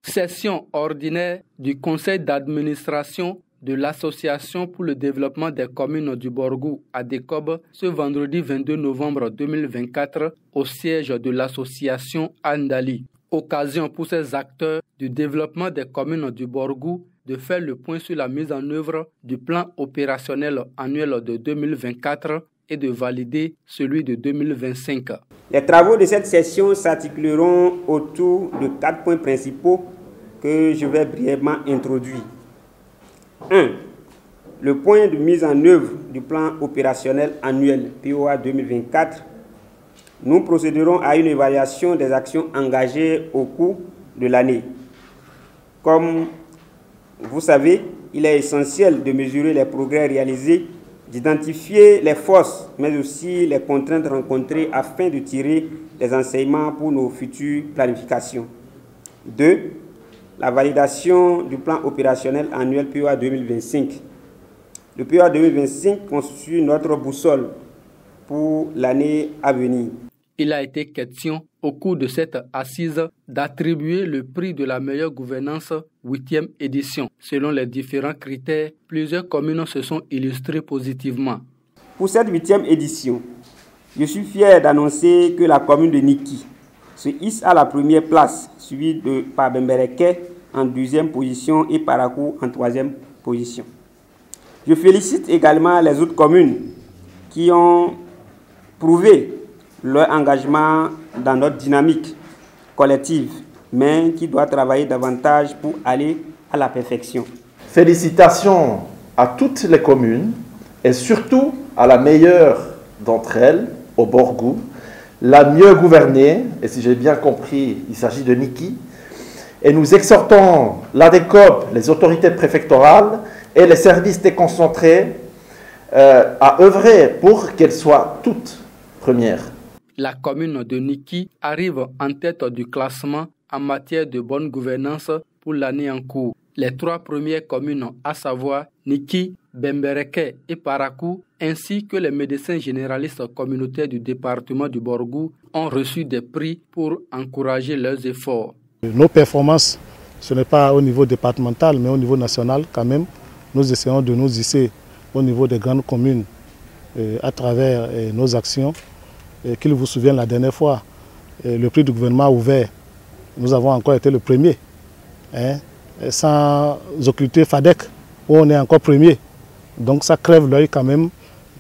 Session ordinaire du conseil d'administration de l'Association pour le développement des communes du Borgou à Décob ce vendredi 22 novembre 2024 au siège de l'association Andali. Occasion pour ces acteurs du développement des communes du Borgou de faire le point sur la mise en œuvre du plan opérationnel annuel de 2024 et de valider celui de 2025. Les travaux de cette session s'articuleront autour de 4 points principaux que je vais brièvement introduire. 1. Le point de mise en œuvre du plan opérationnel annuel POA 2024. Nous procéderons à une évaluation des actions engagées au cours de l'année. Comme vous savez, il est essentiel de mesurer les progrès réalisés, d'identifier les forces, mais aussi les contraintes rencontrées afin de tirer des enseignements pour nos futures planifications. 2. La validation du plan opérationnel annuel POA 2025. Le POA 2025 constitue notre boussole pour l'année à venir. Il a été question au cours de cette assise d'attribuer le prix de la meilleure gouvernance 8e édition. Selon les différents critères, plusieurs communes se sont illustrées positivement. Pour cette 8e édition, je suis fier d'annoncer que la commune de Niki se hisse à la première place, suivie par Bembereke en 2e position et Parakou en 3e position. Je félicite également les autres communes qui ont prouvé leur engagement dans notre dynamique collective, mais qui doit travailler davantage pour aller à la perfection. Félicitations à toutes les communes et surtout à la meilleure d'entre elles, au Borgou, la mieux gouvernée, et si j'ai bien compris, il s'agit de Niki, et nous exhortons l'ADECOP, les autorités préfectorales et les services déconcentrés à œuvrer pour qu'elles soient toutes premières. La commune de Niki arrive en tête du classement en matière de bonne gouvernance pour l'année en cours. Les 3 premières communes, à savoir Niki, Bembereke et Parakou, ainsi que les médecins généralistes communautaires du département du Borgou, ont reçu des prix pour encourager leurs efforts. Nos performances, ce n'est pas au niveau départemental, mais au niveau national quand même. Nous essayons de nous hisser au niveau des grandes communes à travers nos actions. Qu'il vous souvienne la dernière fois, le prix du gouvernement ouvert, nous avons encore été le premier, sans occulter FADEC, où on est encore premier. Donc ça crève l'œil quand même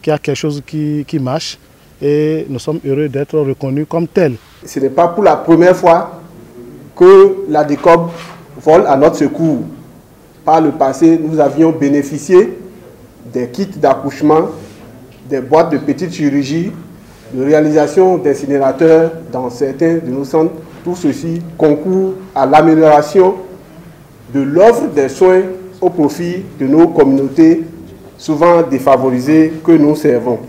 qu'il y a quelque chose qui marche et nous sommes heureux d'être reconnus comme tels. Ce n'est pas pour la première fois que la DECOB vole à notre secours. Par le passé, nous avions bénéficié des kits d'accouchement, des boîtes de petite chirurgie, de réalisation d'incinérateurs dans certains de nos centres. Tout ceci concourt à l'amélioration de l'offre des soins au profit de nos communautés souvent défavorisées que nous servons.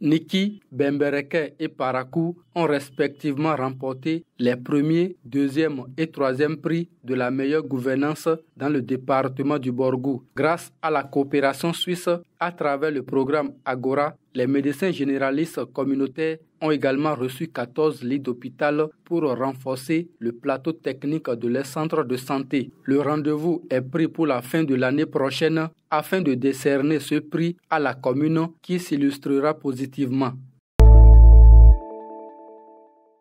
Niki, Bembereke et Parakou ont respectivement remporté les premiers, 2e et 3e prix de la meilleure gouvernance dans le département du Borgou. Grâce à la coopération suisse à travers le programme Agora, les médecins généralistes communautaires ont également reçu 14 lits d'hôpital pour renforcer le plateau technique de leurs centres de santé. Le rendez-vous est pris pour la fin de l'année prochaine afin de décerner ce prix à la commune qui s'illustrera positivement.